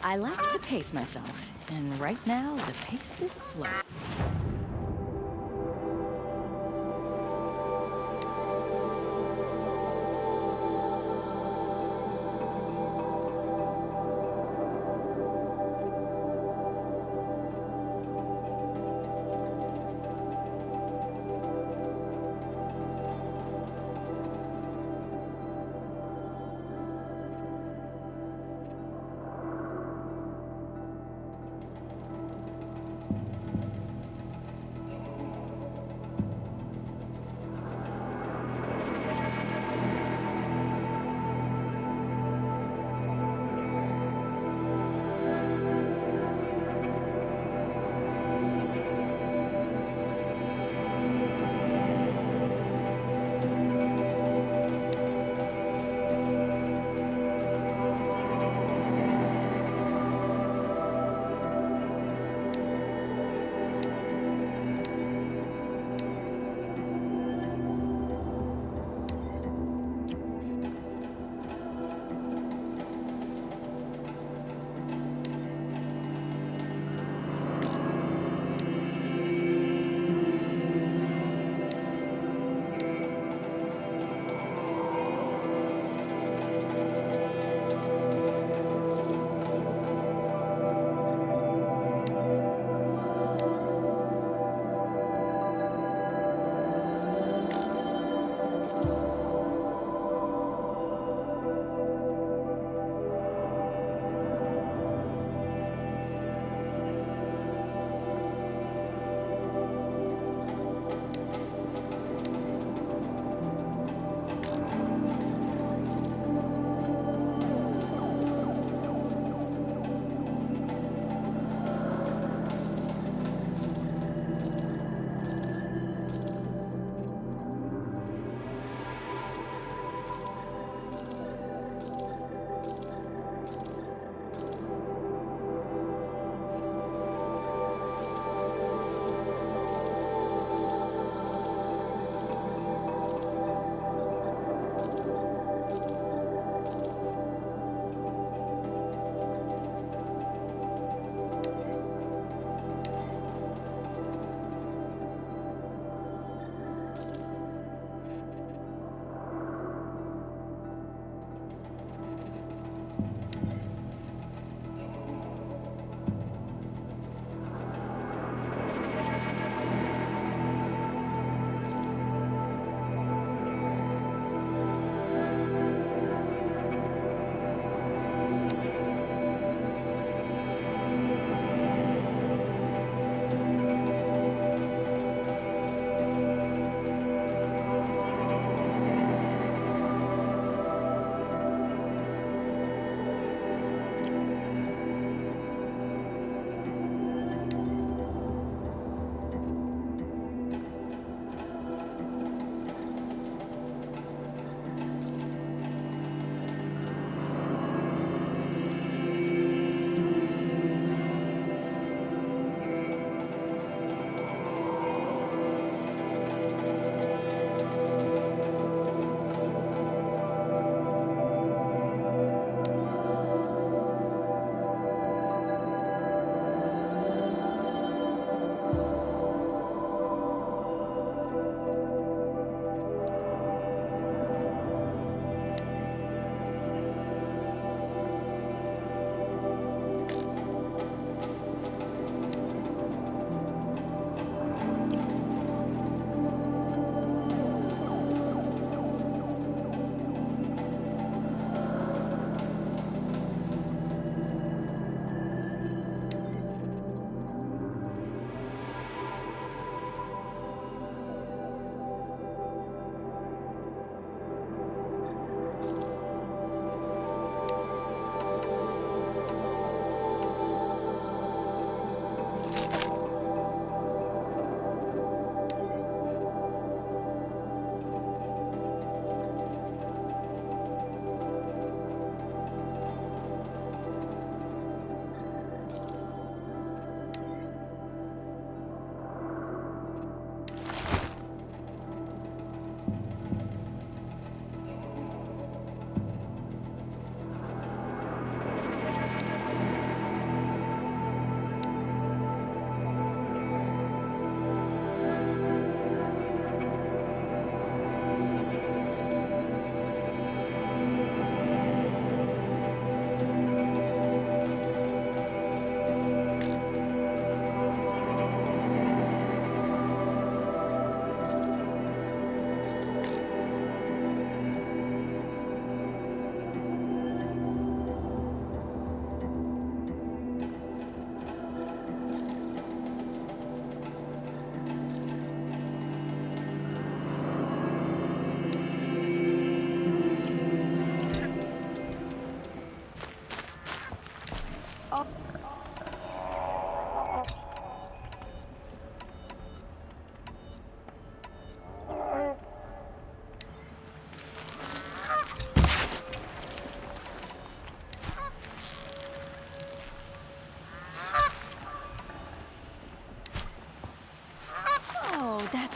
I like to pace myself, and right now the pace is slow.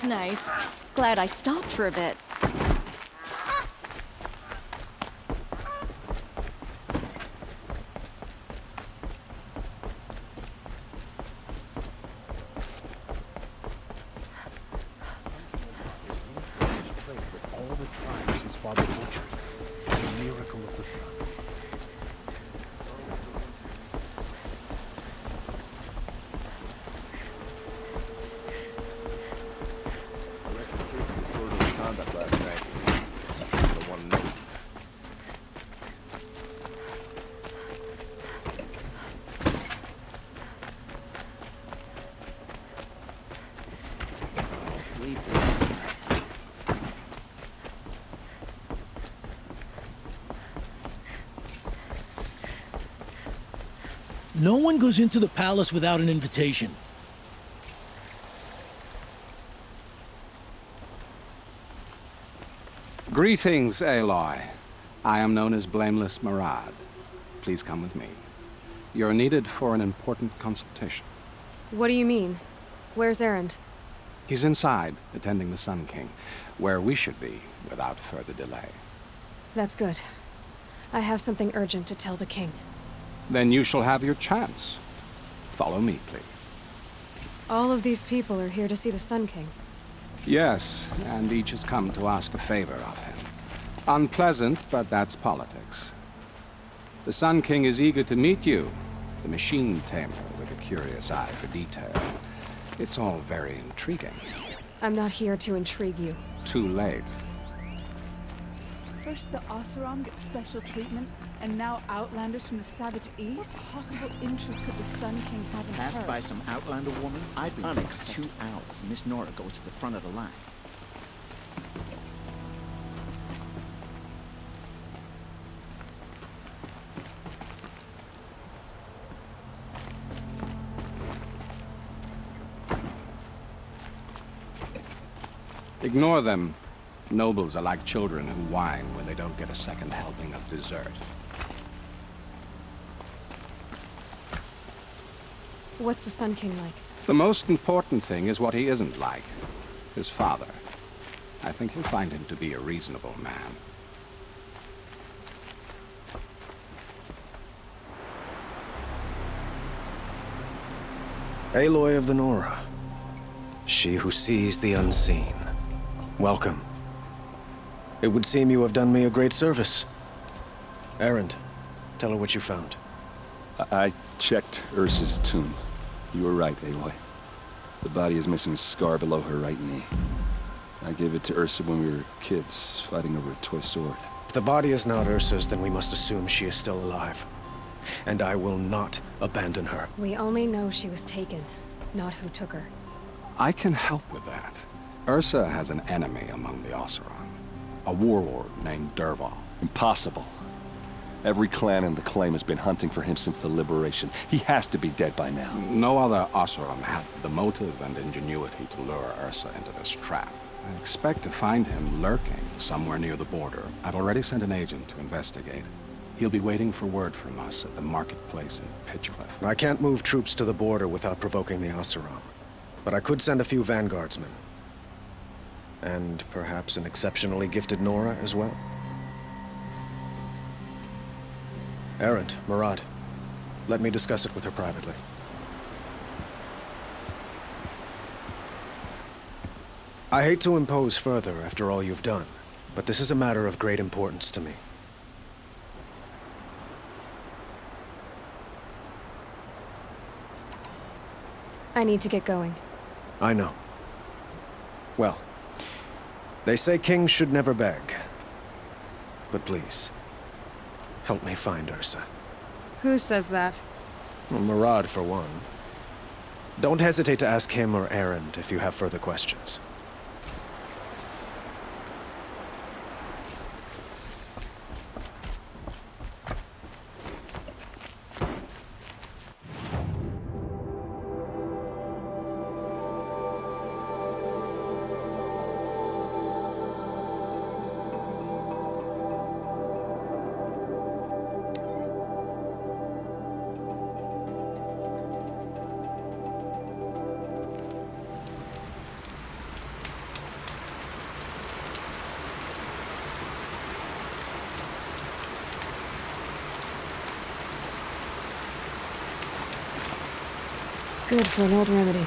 Nice. Glad I stopped for a bit. All the tribes his father butchered. The miracle of the sun. I reckon Casey disorderly conduct last night. The one note. I'll sleep. No one goes into the palace without an invitation. Greetings, Aloy. I am known as Blameless Murad. Please come with me. You're needed for an important consultation. What do you mean? Where's Erend? He's inside, attending the Sun King, where we should be without further delay. That's good. I have something urgent to tell the king. Then you shall have your chance. Follow me, please. All of these people are here to see the Sun King. Yes, and each has come to ask a favor of him. Unpleasant, but that's politics. The Sun King is eager to meet you, the machine tamer with a curious eye for detail. It's all very intriguing. I'm not here to intrigue you. Too late. First the Oseram gets special treatment, and now Outlanders from the Savage East? Possible interest could the Sun King have in Passed her? by some Outlander woman? I've been here for 2 hours, and Miss Nora goes to the front of the line. Ignore them. Nobles are like children who whine when they don't get a second helping of dessert. What's the Sun King like? The most important thing is what he isn't like. His father. I think you'll find him to be a reasonable man. Aloy of the Nora. She who sees the unseen. Welcome. It would seem you have done me a great service. Erend, tell her what you found. I checked Ursa's tomb. You were right, Aloy. The body is missing a scar below her right knee. I gave it to Ursa when we were kids, fighting over a toy sword. If the body is not Ursa's, then we must assume she is still alive. And I will not abandon her. We only know she was taken, not who took her. I can help with that. Ursa has an enemy among the Oseram. A warlord named Dervahl. Impossible. Every clan in the claim has been hunting for him since the liberation. He has to be dead by now. No other Oseram had the motive and ingenuity to lure Ursa into this trap. I expect to find him lurking somewhere near the border. I've already sent an agent to investigate. He'll be waiting for word from us at the marketplace in Pitchcliff. I can't move troops to the border without provoking the Oseram. But I could send a few vanguardsmen. And perhaps an exceptionally gifted Nora as well. Erend, Murad, let me discuss it with her privately. I hate to impose further after all you've done, but this is a matter of great importance to me. I need to get going. I know. Well, they say kings should never beg. But please, help me find Ursa. Who says that? Well, Murad, for one. Don't hesitate to ask him or Erend if you have further questions. Good for an old remedy.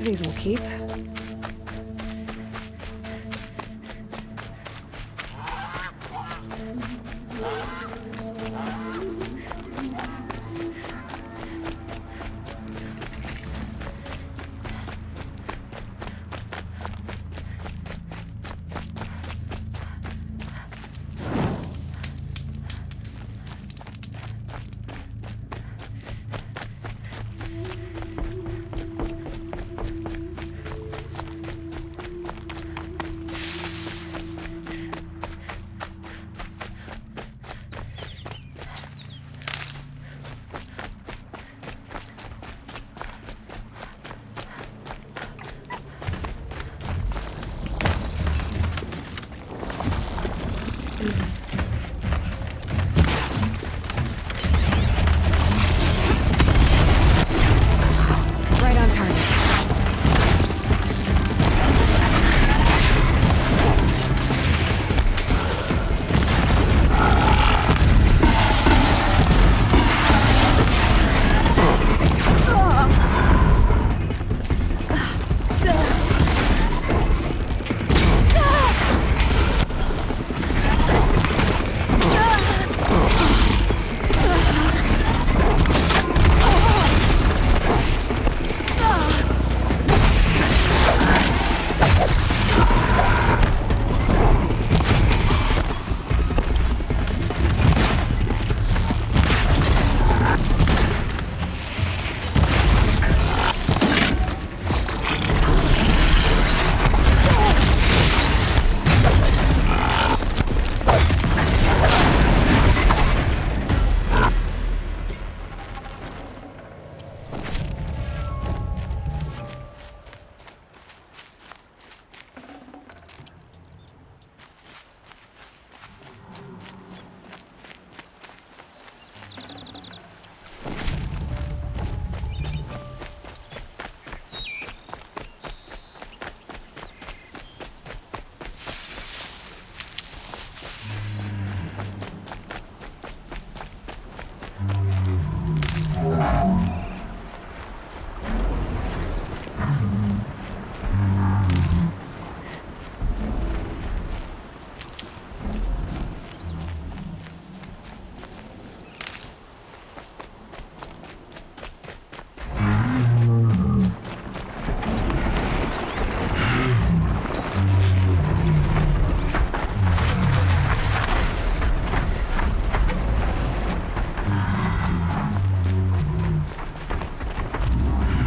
These will keep. Right on target.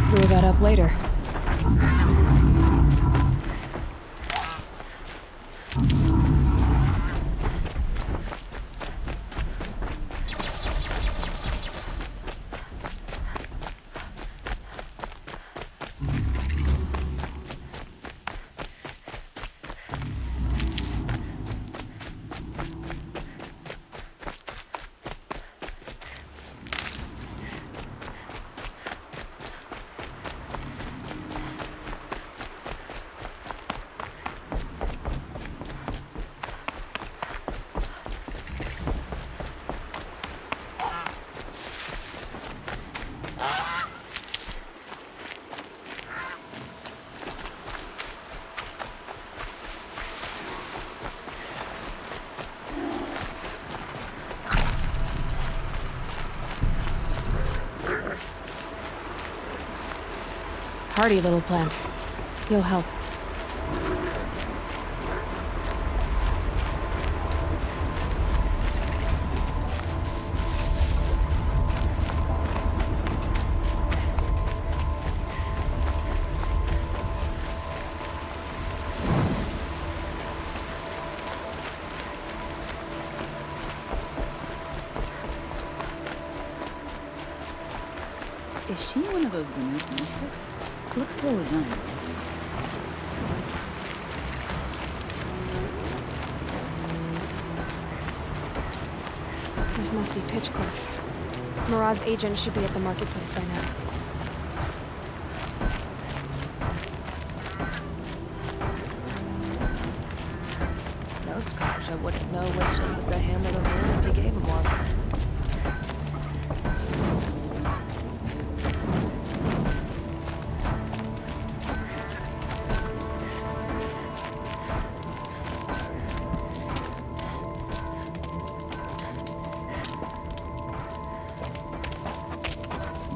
Blew that up later. Hardy little plant. You'll help. Is she one of those women's mystics? Looks well done. This must be Pitchcliff. Murad's agent should be at the marketplace by now. No scars. I wouldn't know which end of the hammer to hold if you gave him one.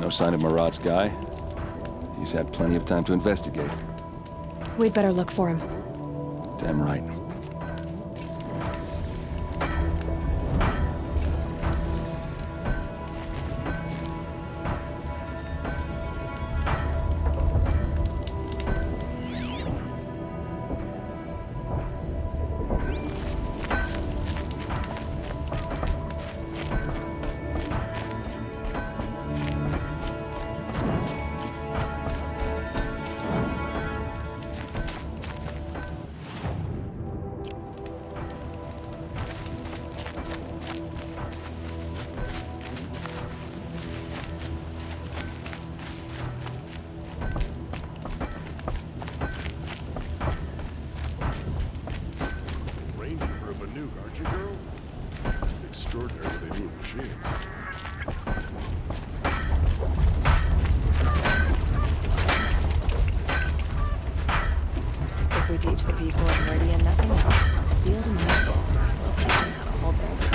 No sign of Murad's guy? He's had plenty of time to investigate. We'd better look for him. Damn right. If we teach the people of Meridian nothing else, steel to muscle, we'll teach them how to hold their ground.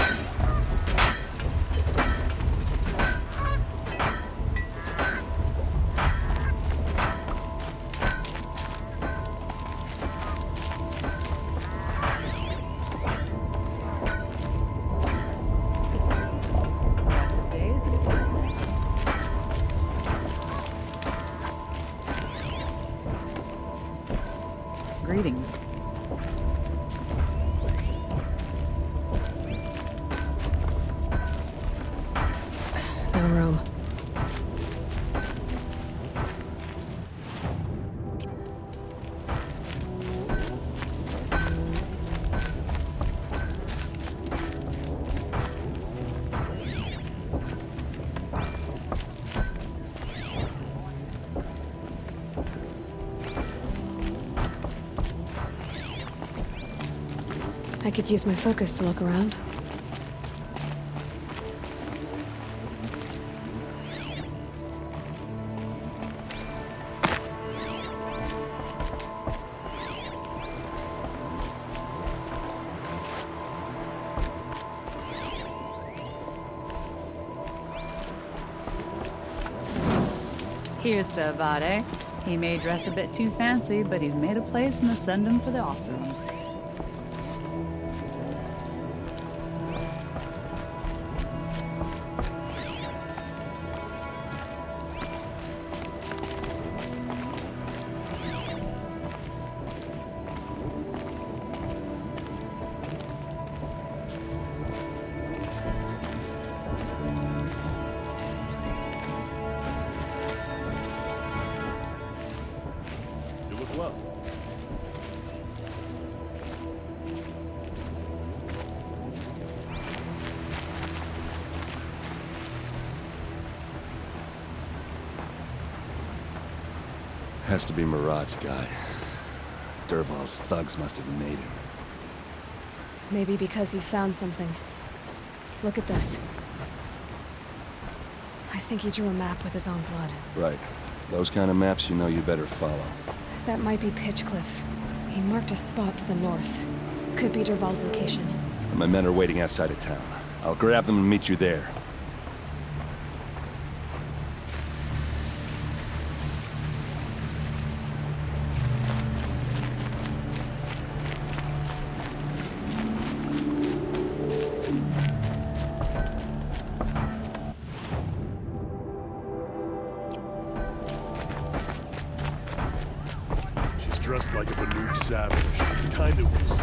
Days of time. Greetings. No room. I could use my focus to look around. Here's to Avade. He may dress a bit too fancy, but he's made a place in the Sendum for the Osirun. You look well. Has to be Murad's guy. Dervahl's thugs must have made him. Maybe because he found something. Look at this. I think he drew a map with his own blood. Right. Those kind of maps you know you better follow. That might be Pitchcliff. He marked a spot to the north. Could be Dervahl's location. My men are waiting outside of town. I'll grab them and meet you there. She's dressed like a Banuk savage. Kinda was.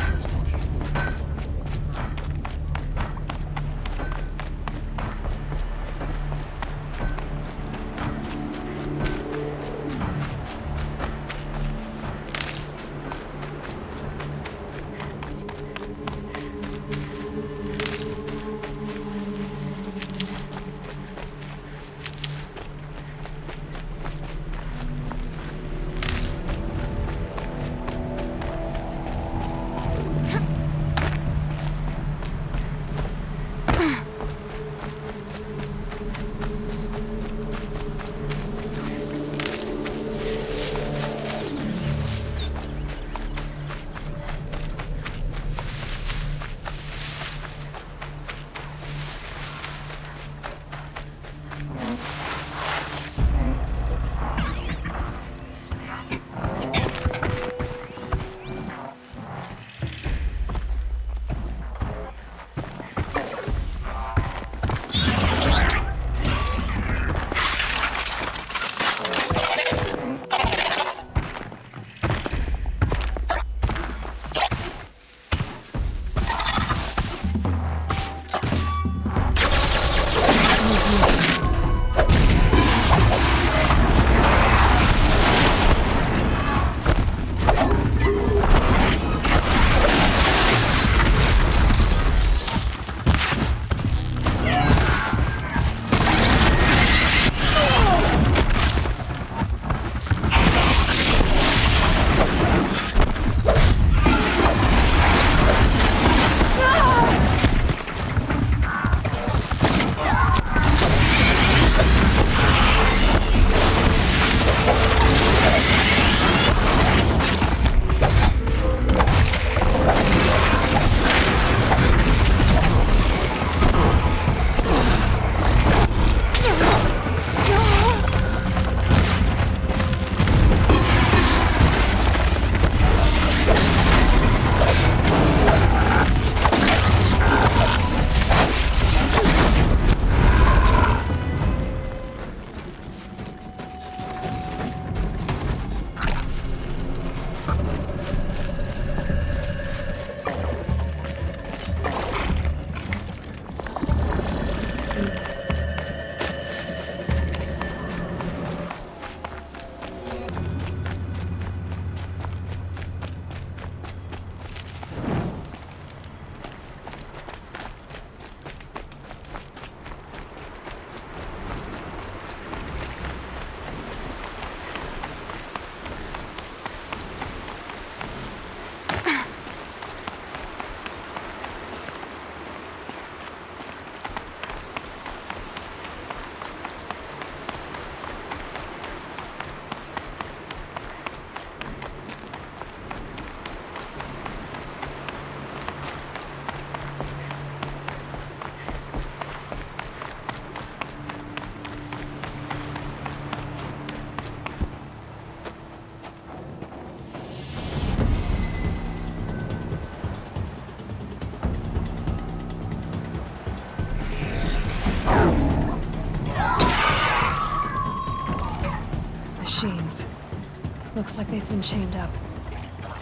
Looks like they've been chained up.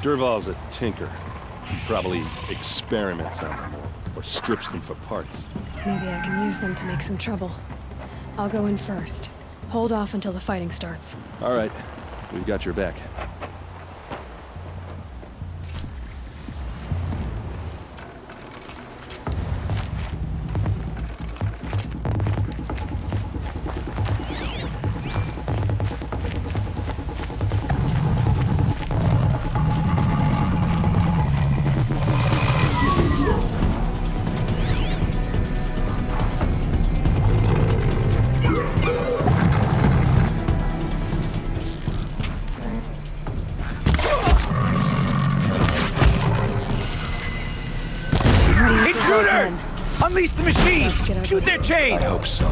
Dervahl's a tinker. He probably experiments on them or strips them for parts. Maybe I can use them to make some trouble. I'll go in first. Hold off until the fighting starts. All right, we've got your back. Intruders! Unleash the machines! Shoot their chains! I hope so.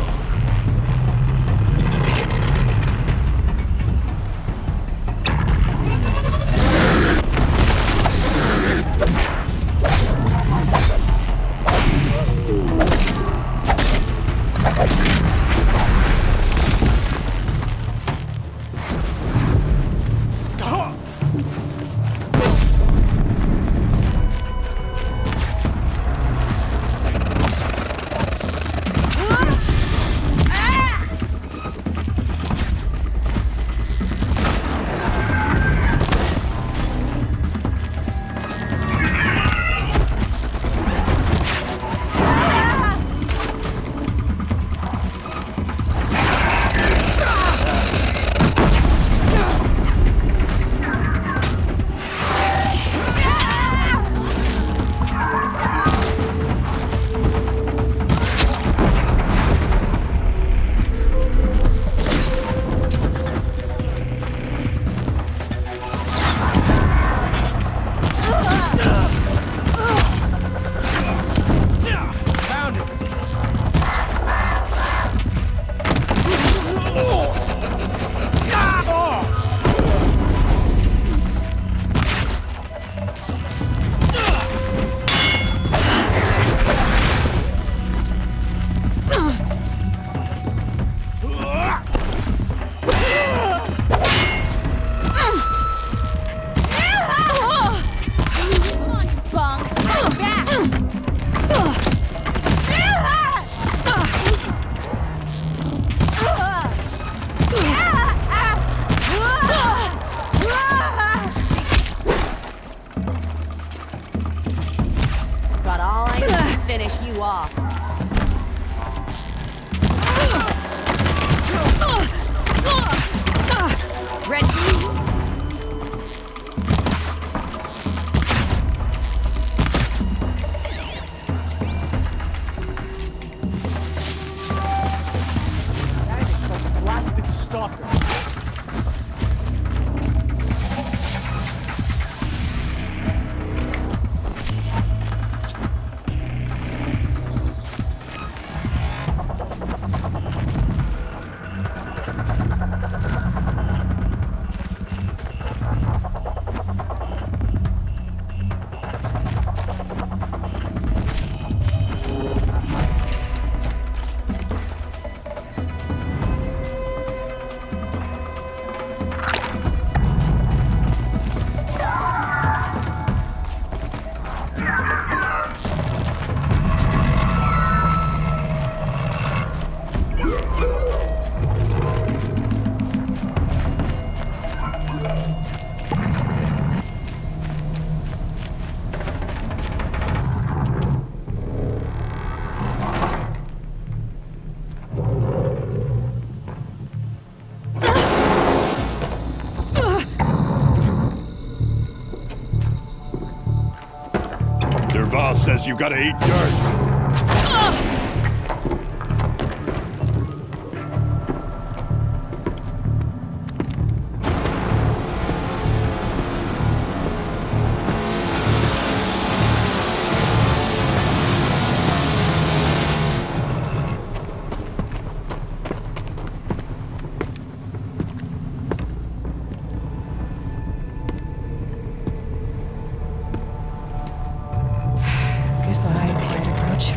Dervahl says you gotta eat dirt. Goodbye, quiet approach.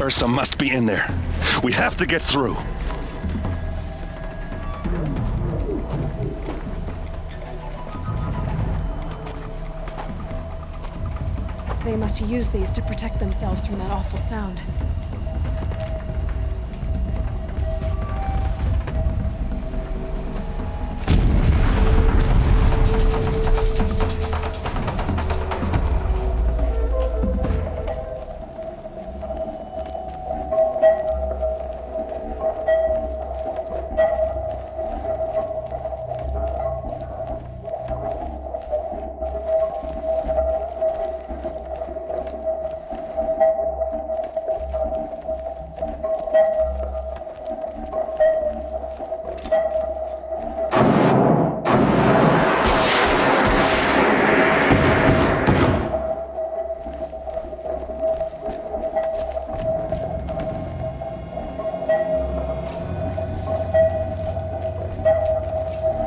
Ursa must be in there. We have to get through. They must use these to protect themselves from that awful sound.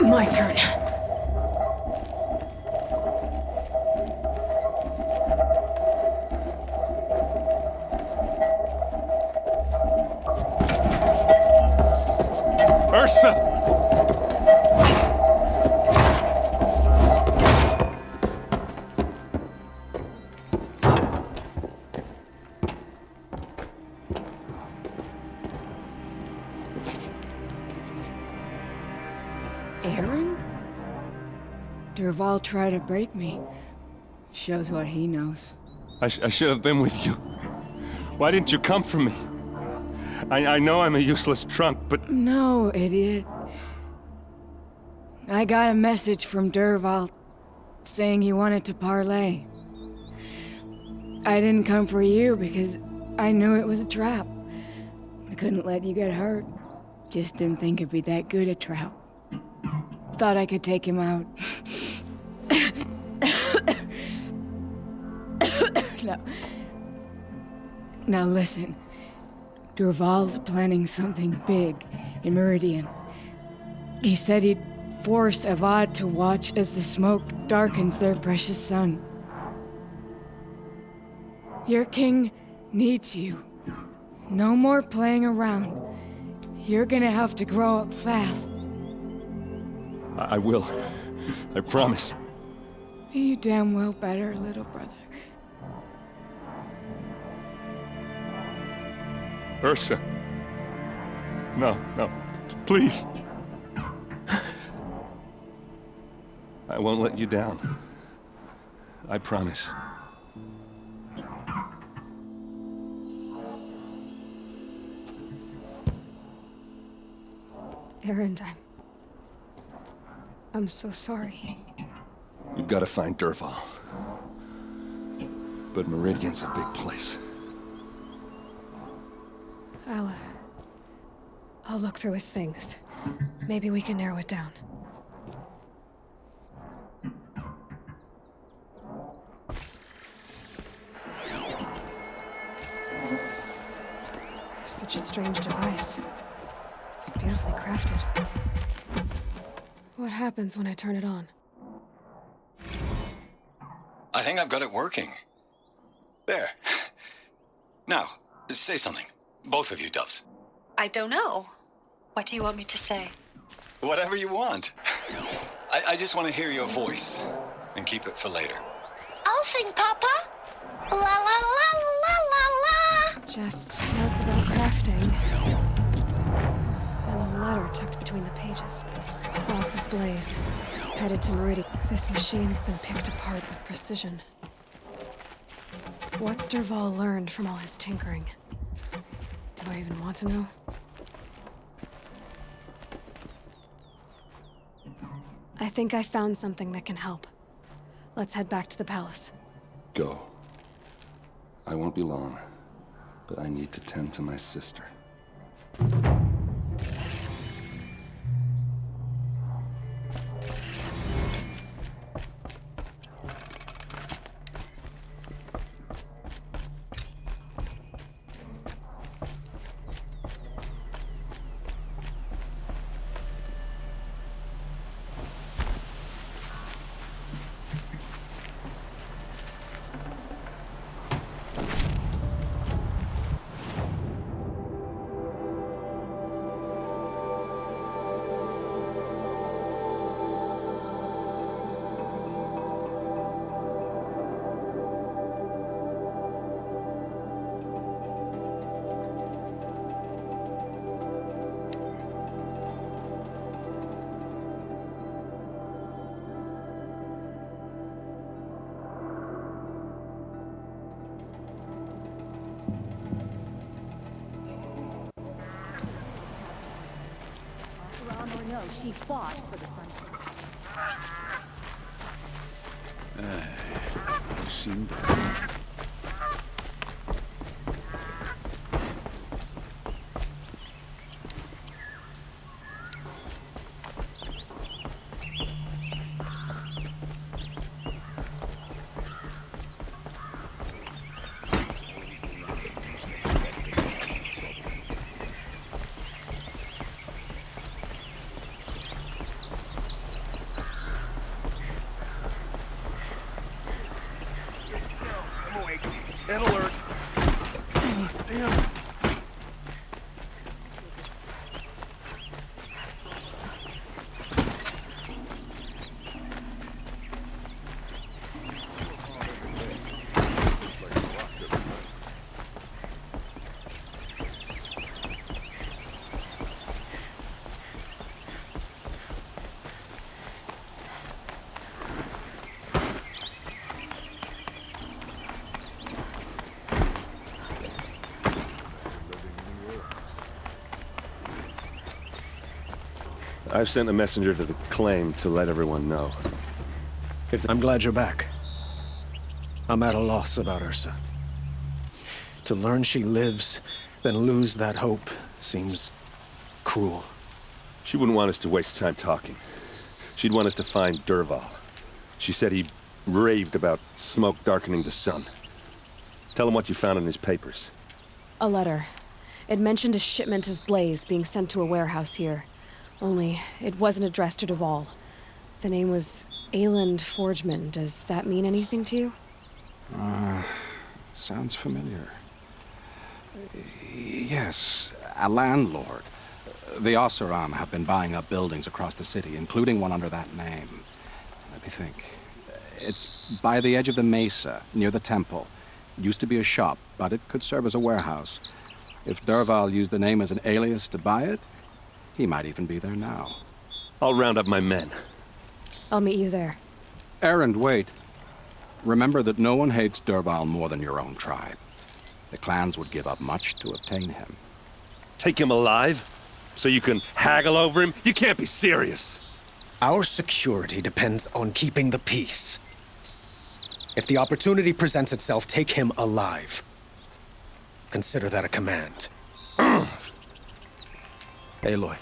My turn. Ursa! Aaron? Dervahl tried to break me. Shows what he knows. I should have been with you. Why didn't you come for me? I know I'm a useless trunk, but... No, idiot. I got a message from Dervahl saying he wanted to parlay. I didn't come for you because I knew it was a trap. I couldn't let you get hurt. Just didn't think it'd be that good a trap. Thought I could take him out. Now listen. Dervahl's planning something big in Meridian. He said he'd force Avad to watch as the smoke darkens their precious sun. Your king needs you. No more playing around. You're gonna have to grow up fast. I will. I promise. You damn well better, little brother. Ursa. No, please. I won't let you down. I promise. Aaron, I'm so sorry. We've got to find Dervahl. But Meridian's a big place. I'll look through his things. Maybe we can narrow it down. Such a strange device. It's beautifully crafted. What happens when I turn it on? I think I've got it working. There. Now, say something. Both of you, doves. I don't know. What do you want me to say? Whatever you want. I just want to hear your voice. And keep it for later. I'll sing, Papa. La la la la la la. Just notes about crafting. And a letter tucked between the pages. Lots of blaze. Headed to Meridian. This machine's been picked apart with precision. What's Dervahl learned from all his tinkering? Do I even want to know? I think I found something that can help. Let's head back to the palace. Go. I won't be long, but I need to tend to my sister. Wrong or no, she fought for the Sun King. I've seen that. Red alert. Damn. I've sent a messenger to the claim to let everyone know. I'm glad you're back. I'm at a loss about Ursa. To learn she lives, then lose that hope seems cruel. She wouldn't want us to waste time talking. She'd want us to find Dervahl. She said he raved about smoke darkening the sun. Tell him what you found in his papers. A letter. It mentioned a shipment of blaze being sent to a warehouse here. Only, it wasn't addressed to Dervahl. The name was Ayland Forgeman. Does that mean anything to you? Sounds familiar. Yes, a landlord. The Oseram have been buying up buildings across the city, including one under that name. Let me think. It's by the edge of the mesa, near the temple. It used to be a shop, but it could serve as a warehouse. If Dervahl used the name as an alias to buy it, he might even be there now. I'll round up my men. I'll meet you there. Erend, wait. Remember that no one hates Dervahl more than your own tribe. The clans would give up much to obtain him. Take him alive? So you can haggle over him? You can't be serious. Our security depends on keeping the peace. If the opportunity presents itself, take him alive. Consider that a command. Aloy,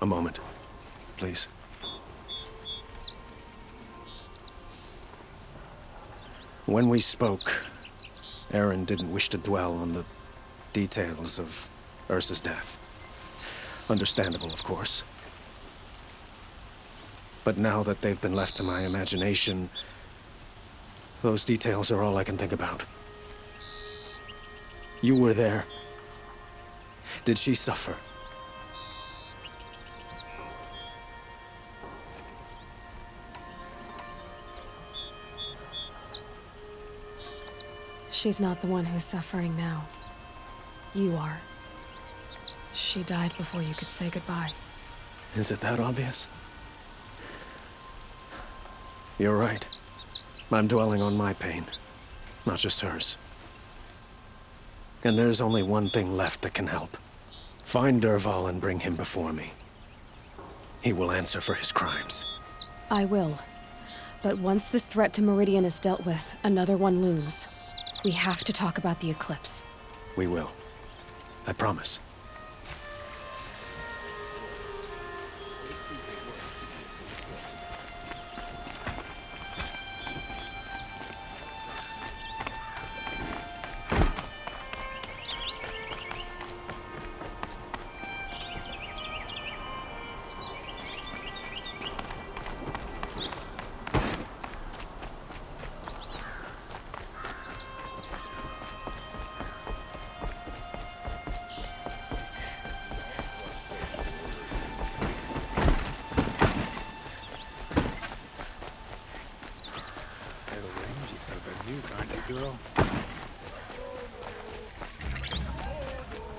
a moment, please. When we spoke, Erend didn't wish to dwell on the details of Ursa's death. Understandable, of course. But now that they've been left to my imagination, those details are all I can think about. You were there. Did she suffer? She's not the one who's suffering now. You are. She died before you could say goodbye. Is it that obvious? You're right. I'm dwelling on my pain, not just hers. And there's only one thing left that can help. Find Dervahl and bring him before me. He will answer for his crimes. I will. But once this threat to Meridian is dealt with, another one looms. We have to talk about the eclipse. We will. I promise.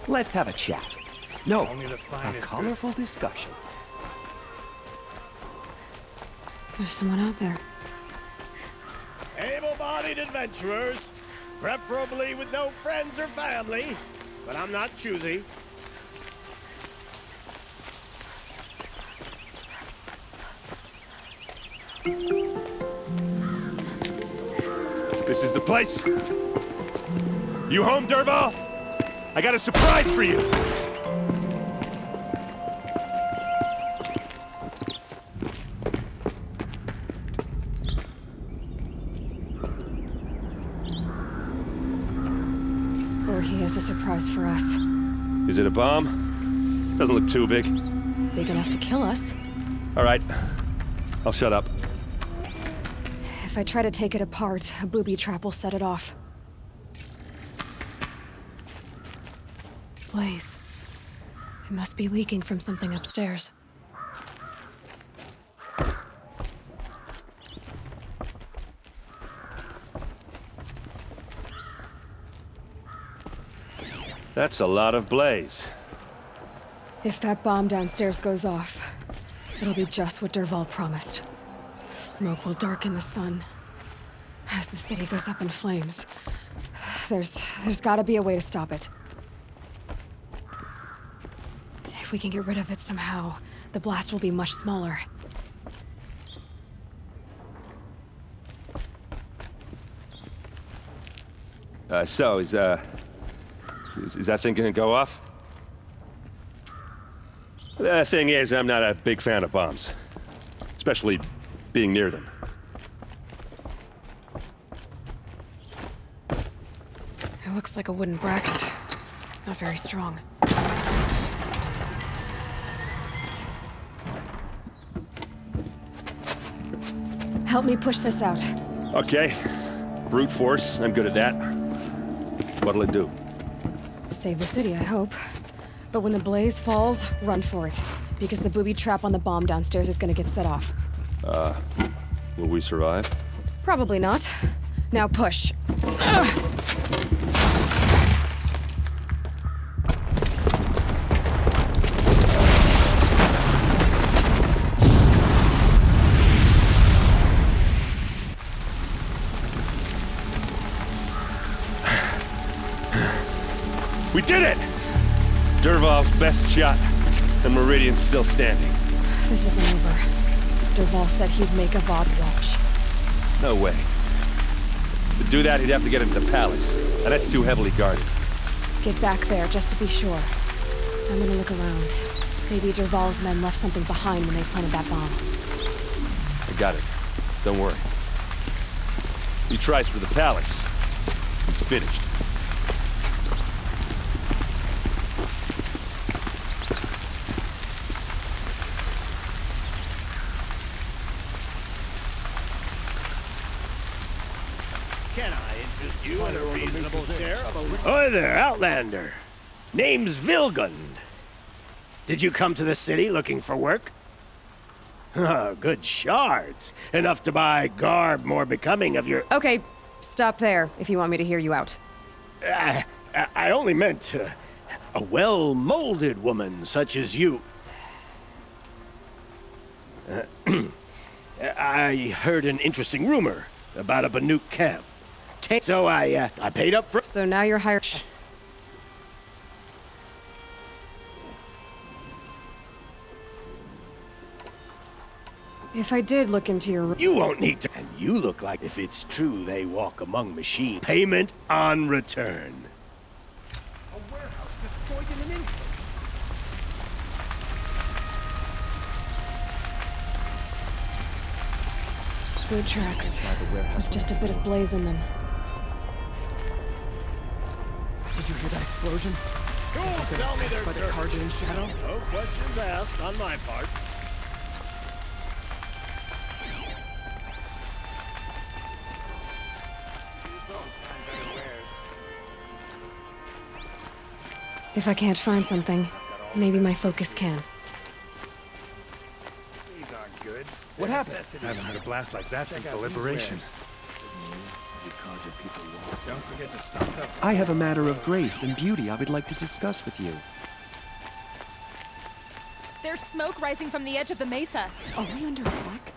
Let's have a chat. No, Only the a finest colorful discussion. There's someone out there. Able-bodied adventurers, preferably with no friends or family, but I'm not choosy. This is the place. You home, Derval? I got a surprise for you. Or he has a surprise for us. Is it a bomb? Doesn't look too big. Big enough to kill us. All right. I'll shut up. If I try to take it apart, a booby trap will set it off. Blaze. It must be leaking from something upstairs. That's a lot of blaze. If that bomb downstairs goes off, it'll be just what Derval promised. Smoke will darken the sun as the city goes up in flames. There's gotta be a way to stop it. If we can get rid of it somehow, the blast will be much smaller. So, is that thing gonna go off? The thing is, I'm not a big fan of bombs. Especially being near them. It looks like a wooden bracket. Not very strong. Help me push this out. Okay. Brute force, I'm good at that. What'll it do? Save the city, I hope. But when the blaze falls, run for it. Because the booby trap on the bomb downstairs is gonna get set off. Will we survive? Probably not. Now push. We did it! Derval's best shot, and Meridian's still standing. This isn't over. Derval said he'd make a VOD watch. No way. To do that, he'd have to get into the palace, and that's too heavily guarded. Get back there, just to be sure. I'm gonna look around. Maybe Derval's men left something behind when they planted that bomb. I got it. Don't worry. He tries for the palace. He's finished. Can I interest you in a reasonable share of a... Hi there, Outlander. Name's Vilgund. Did you come to the city looking for work? Oh, good shards. Enough to buy garb more becoming of your... Okay, stop there, if you want me to hear you out. I only meant a well-molded woman such as you. I heard an interesting rumor about a Banuk camp. So I paid up for... So now you're hired... If I did look into your... You won't need to... And you look like if it's true they walk among machines. Payment on return. A warehouse destroyed in an instant. Boot tracks. With just a bit of blaze in them. Did you hear that explosion? Don't tell me they're by the Looming Shadow? No questions asked on my part. If I can't find something, maybe my focus can. These aren't goods. What happened? I haven't had a blast like that since the liberation. Don't forget to stock up. I have a matter of grace and beauty I would like to discuss with you. There's smoke rising from the edge of the mesa. Are we under attack?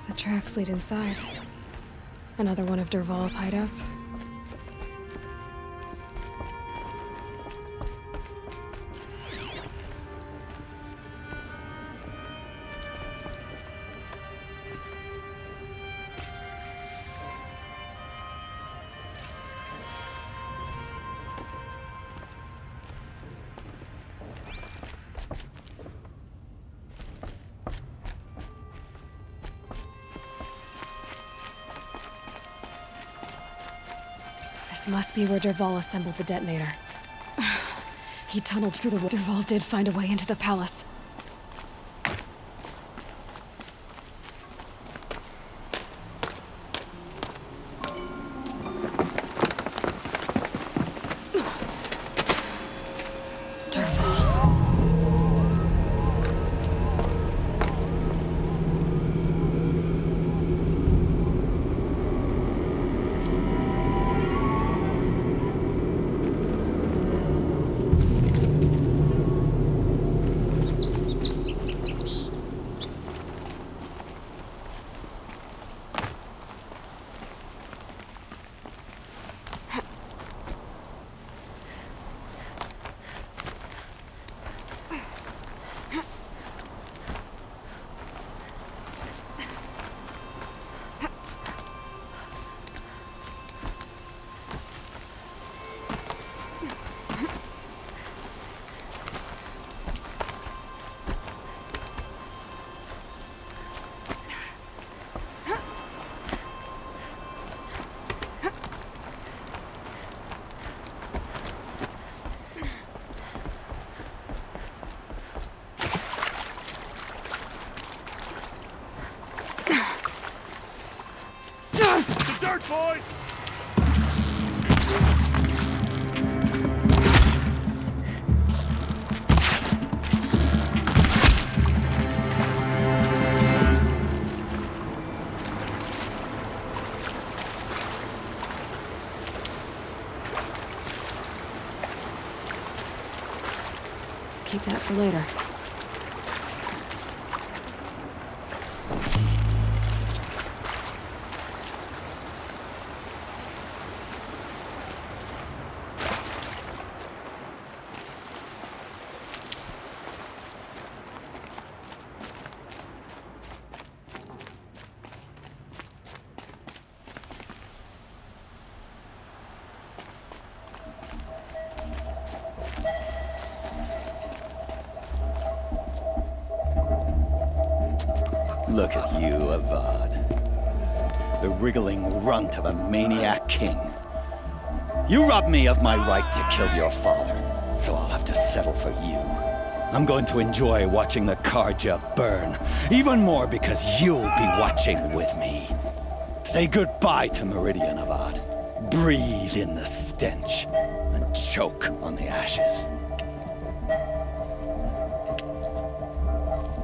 The tracks lead inside. Another one of Derval's hideouts. This must be where Dervahl assembled the detonator. He tunneled through the wall. Dervahl did find a way into the palace. Dirt, boys! Keep that for later. Look at you, Avad. The wriggling runt of a maniac king. You robbed me of my right to kill your father, so I'll have to settle for you. I'm going to enjoy watching the Karja burn, even more because you'll be watching with me. Say goodbye to Meridian, Avad. Breathe in the stench, and choke on the ashes.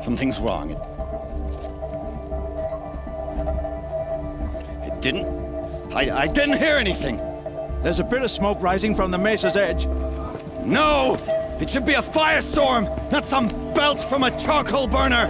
Something's wrong. I didn't hear anything. There's a bit of smoke rising from the mesa's edge. No! It should be a firestorm, not some belt from a charcoal burner!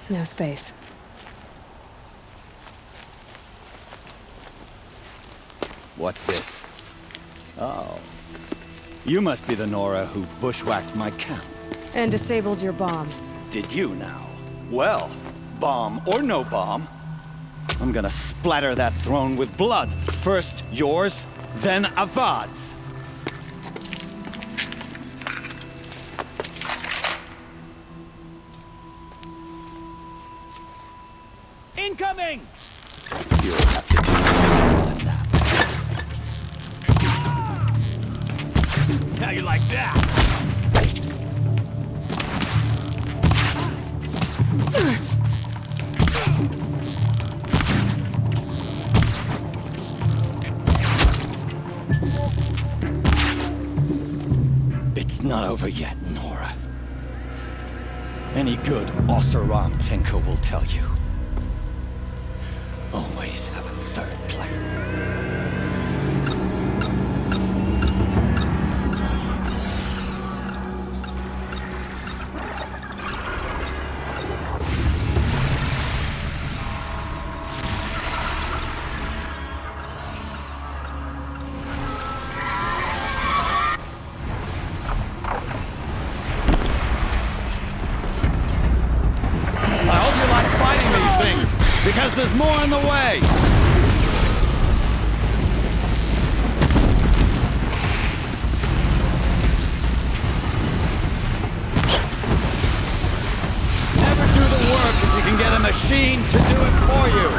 No space. What's this? Oh. You must be the Nora who bushwhacked my camp. And disabled your bomb. Did you now? Well, bomb or no bomb, I'm gonna splatter that throne with blood. First yours, then Avad's. Incoming! You'll have to do more than that. How you like that? It's not over yet, Nora. Any good Oseram tinker will tell you. Always have a third plan. I hope you like more in the way! Never do the work if you can get a machine to do it for you!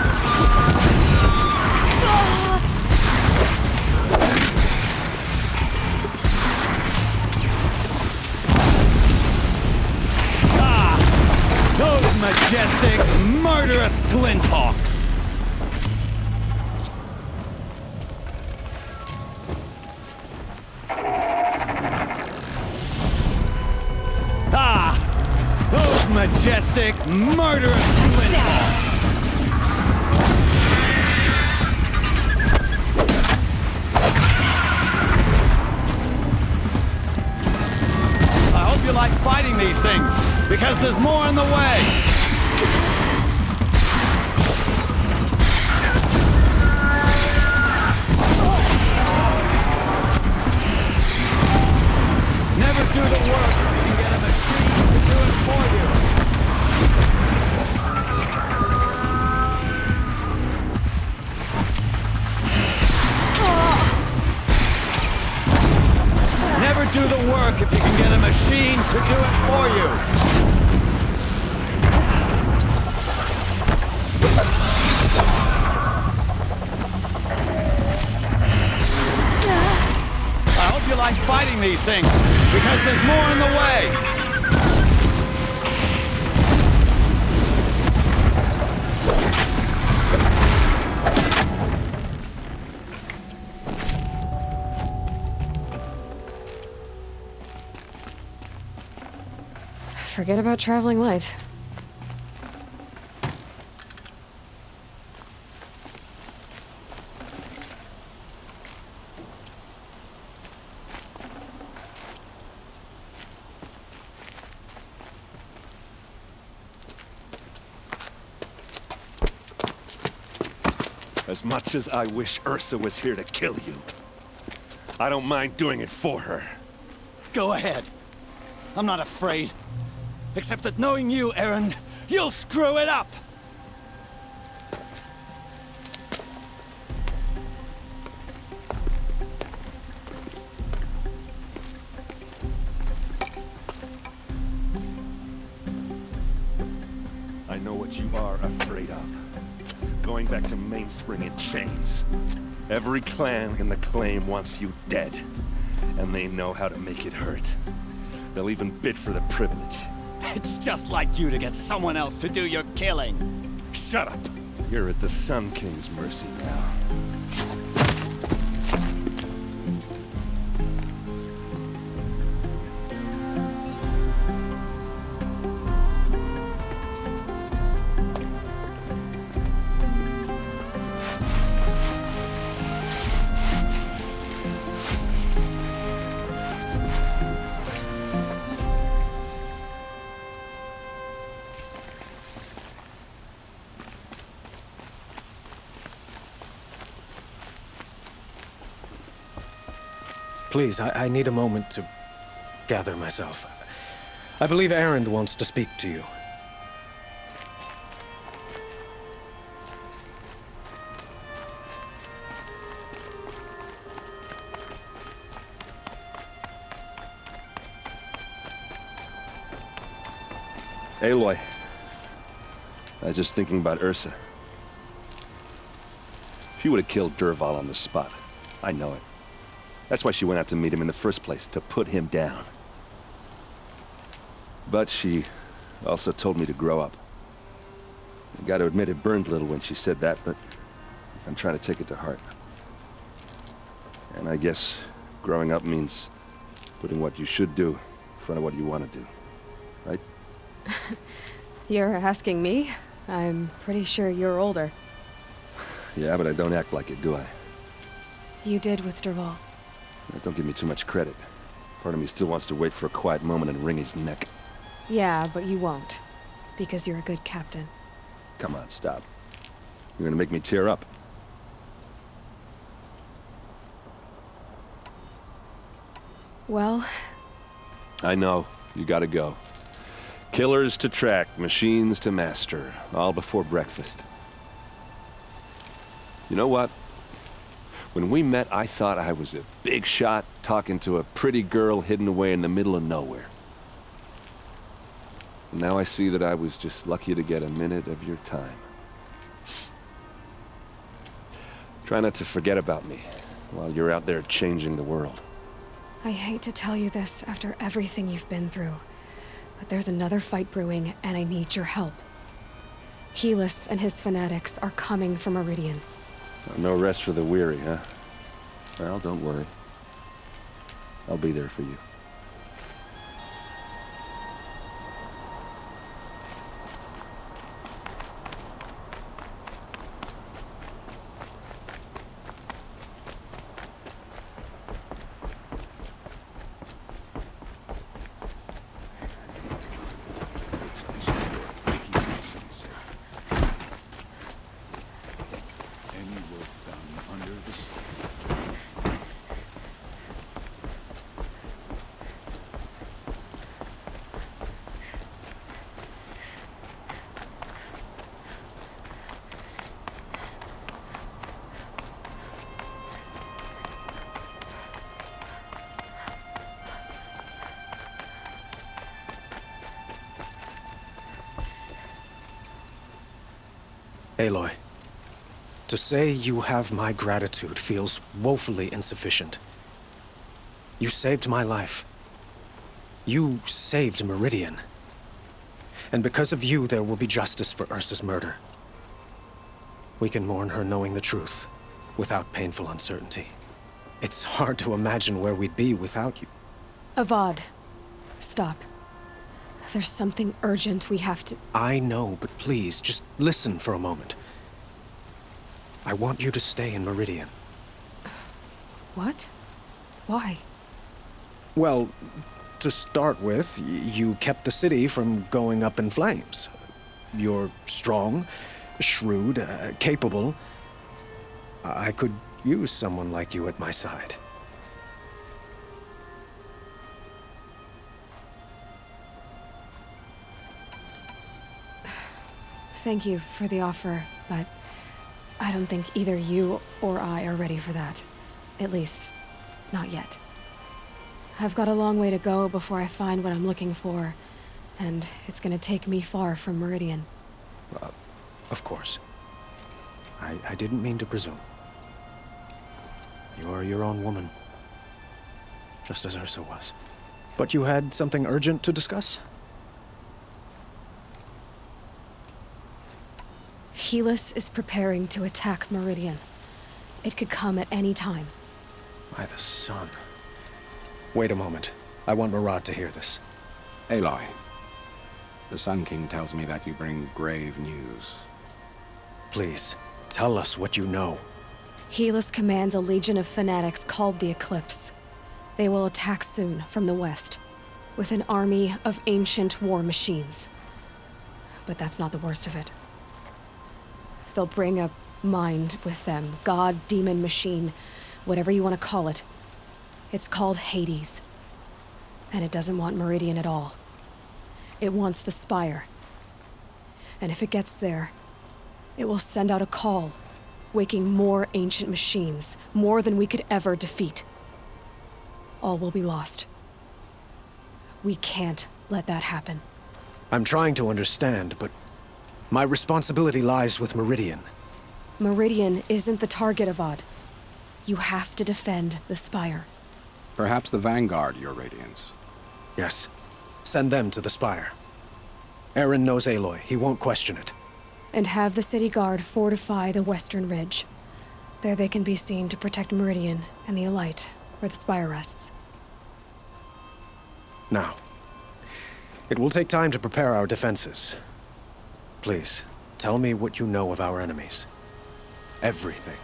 Those majestic, murderous glinthawks! Those majestic, murderous glinthawks! I hope you like fighting these things, because there's more in the way! Never do the work if you can get a machine to do it for you. Never do the work if you can get a machine to do it for you. I hope you like fighting these things, because there's more in the way. Forget about traveling light. As much as I wish Ursa was here to kill you, I don't mind doing it for her. Go ahead. I'm not afraid. Except that knowing you, Erend, you'll screw it up! I know what you are afraid of. Going back to Mainspring in chains. Every clan in the claim wants you dead. And they know how to make it hurt. They'll even bid for the privilege. It's just like you to get someone else to do your killing. Shut up! You're at the Sun King's mercy now. Please, I need a moment to gather myself. I believe Erend wants to speak to you. Aloy. I was just thinking about Ursa. She would have killed Dervahl on the spot. I know it. That's why she went out to meet him in the first place, to put him down. But she also told me to grow up. I gotta admit it burned a little when she said that, but I'm trying to take it to heart. And I guess growing up means putting what you should do in front of what you want to do. Right? You're asking me? I'm pretty sure you're older. Yeah, but I don't act like it, do I? You did with Dervahl. Don't give me too much credit. Part of me still wants to wait for a quiet moment and wring his neck. Yeah, but you won't. Because you're a good captain. Come on, stop. You're gonna make me tear up. Well... I know. You gotta go. Killers to track, machines to master. All before breakfast. You know what? When we met, I thought I was a big shot talking to a pretty girl hidden away in the middle of nowhere. And now I see that I was just lucky to get a minute of your time. Try not to forget about me while you're out there changing the world. I hate to tell you this after everything you've been through, but there's another fight brewing, and I need your help. Helis and his fanatics are coming for Meridian. No rest for the weary, huh? Well, don't worry. I'll be there for you. Aloy, to say you have my gratitude feels woefully insufficient. You saved my life. You saved Meridian. And because of you, there will be justice for Ursa's murder. We can mourn her knowing the truth, without painful uncertainty. It's hard to imagine where we'd be without you. Avad, stop. There's something urgent we have to... I know, but please, just listen for a moment. I want you to stay in Meridian. What? Why? Well, to start with, you kept the city from going up in flames. You're strong, shrewd, capable. I could use someone like you at my side. Thank you for the offer, but I don't think either you or I are ready for that. At least, not yet. I've got a long way to go before I find what I'm looking for, and it's gonna take me far from Meridian. Of course. I didn't mean to presume. You are your own woman, just as Ursa was. But you had something urgent to discuss? Helis is preparing to attack Meridian. It could come at any time. By the sun. Wait a moment. I want Murad to hear this. Aloy, the Sun King tells me that you bring grave news. Please, tell us what you know. Helis commands a legion of fanatics called the Eclipse. They will attack soon from the west, with an army of ancient war machines. But that's not the worst of it. They'll bring a mind with them, god, demon, machine, whatever you want to call it. It's called Hades. And it doesn't want Meridian at all. It wants the Spire. And if it gets there, it will send out a call, waking more ancient machines, more than we could ever defeat. All will be lost. We can't let that happen. I'm trying to understand, but my responsibility lies with Meridian. Meridian isn't the target, Avad. You have to defend the Spire. Perhaps the Vanguard, Your Radiance. Yes. Send them to the Spire. Eren knows Aloy. He won't question it. And have the city guard fortify the western ridge. There they can be seen to protect Meridian and the Elite, where the Spire rests. Now, it will take time to prepare our defenses. Please, tell me what you know of our enemies. Everything.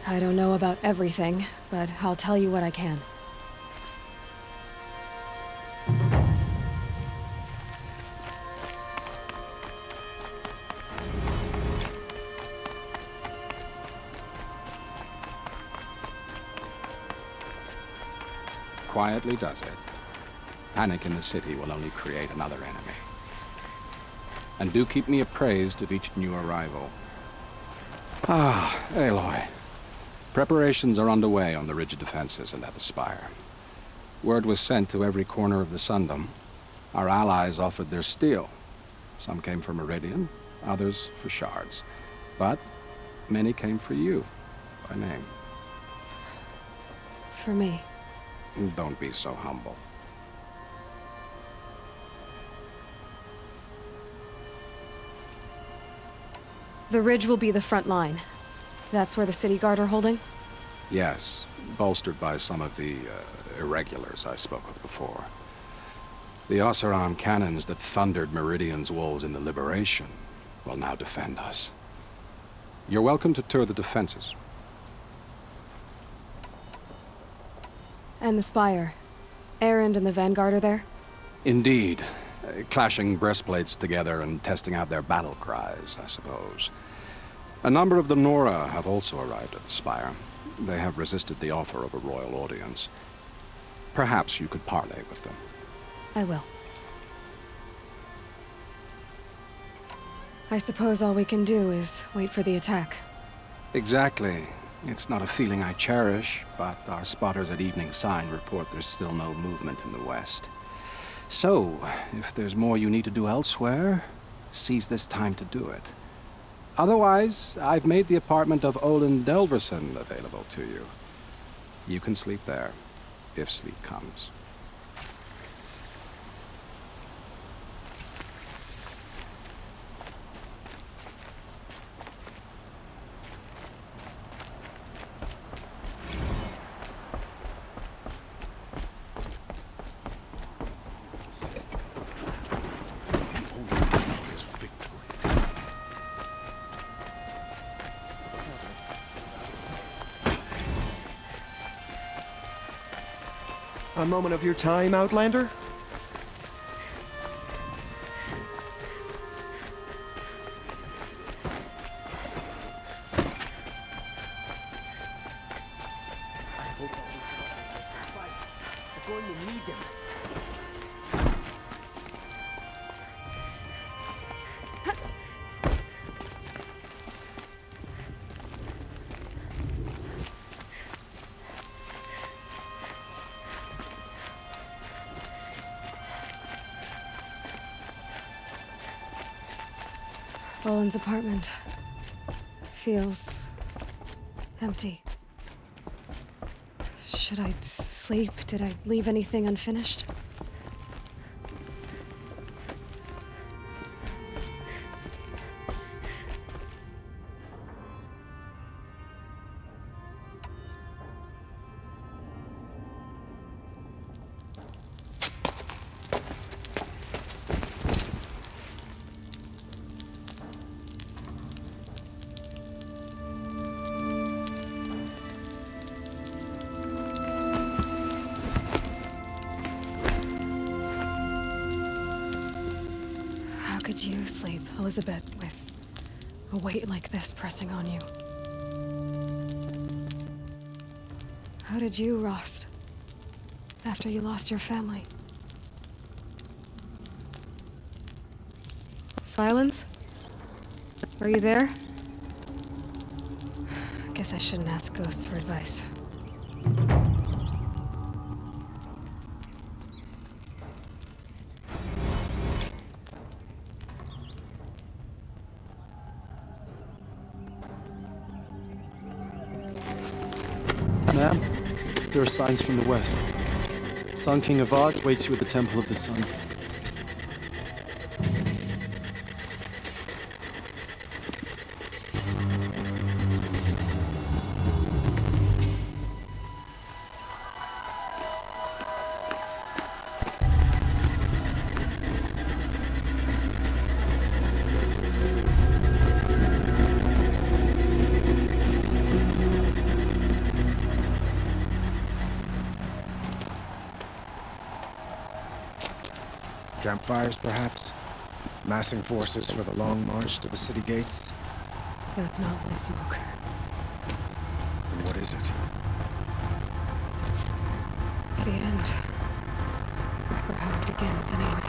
I don't know about everything, but I'll tell you what I can. Quietly does it. Panic in the city will only create another enemy. And do keep me appraised of each new arrival. Ah, Aloy. Preparations are underway on the ridge defenses and at the spire. Word was sent to every corner of the Sundom. Our allies offered their steel. Some came for Meridian, others for shards. But many came for you, by name. For me. Don't be so humble. The ridge will be the front line. That's where the city guard are holding? Yes, bolstered by some of the irregulars I spoke of before. The Oseram cannons that thundered Meridian's walls in the Liberation will now defend us. You're welcome to tour the defenses. And the spire. Erend and the Vanguard are there? Indeed. Clashing breastplates together and testing out their battle cries, I suppose. A number of the Nora have also arrived at the spire. They have resisted the offer of a royal audience. Perhaps you could parley with them. I will. I suppose all we can do is wait for the attack. Exactly. It's not a feeling I cherish, but our spotters at Evening Sign report there's still no movement in the west. So, if there's more you need to do elsewhere, seize this time to do it. Otherwise, I've made the apartment of Olin Delverson available to you. You can sleep there, if sleep comes. A moment of your time, Outlander? Olin's apartment feels empty. Should I sleep? Did I leave anything unfinished? How could you sleep, Elizabeth, with a weight like this pressing on you? How did you, Rost, after you lost your family? Silence? Are you there? Guess I shouldn't ask ghosts for advice. Ma'am, there are signs from the west. Sun King Avad waits you at the Temple of the Sun. Campfires, perhaps? Massing forces for the long march to the city gates? That's not with smoke. Then what is it? The end. Or how it begins, anyway.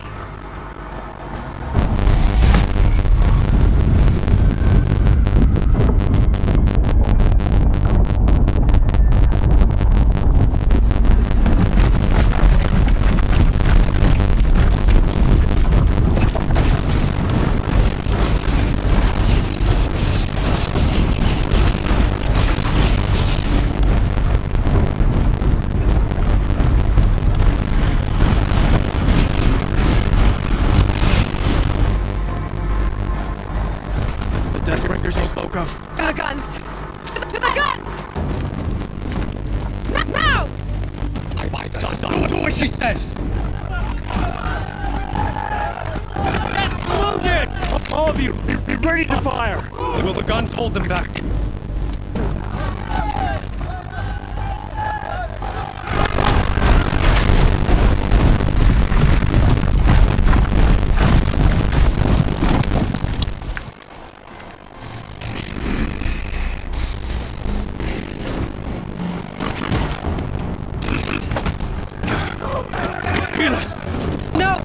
what she says! Loaded! All of you, be ready to fire! Will the guns hold them back? No!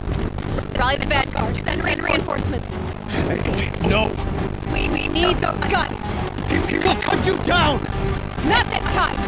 Rally the vanguard, then send reinforcements. No! We need those guns! He will cut you down! Not this time!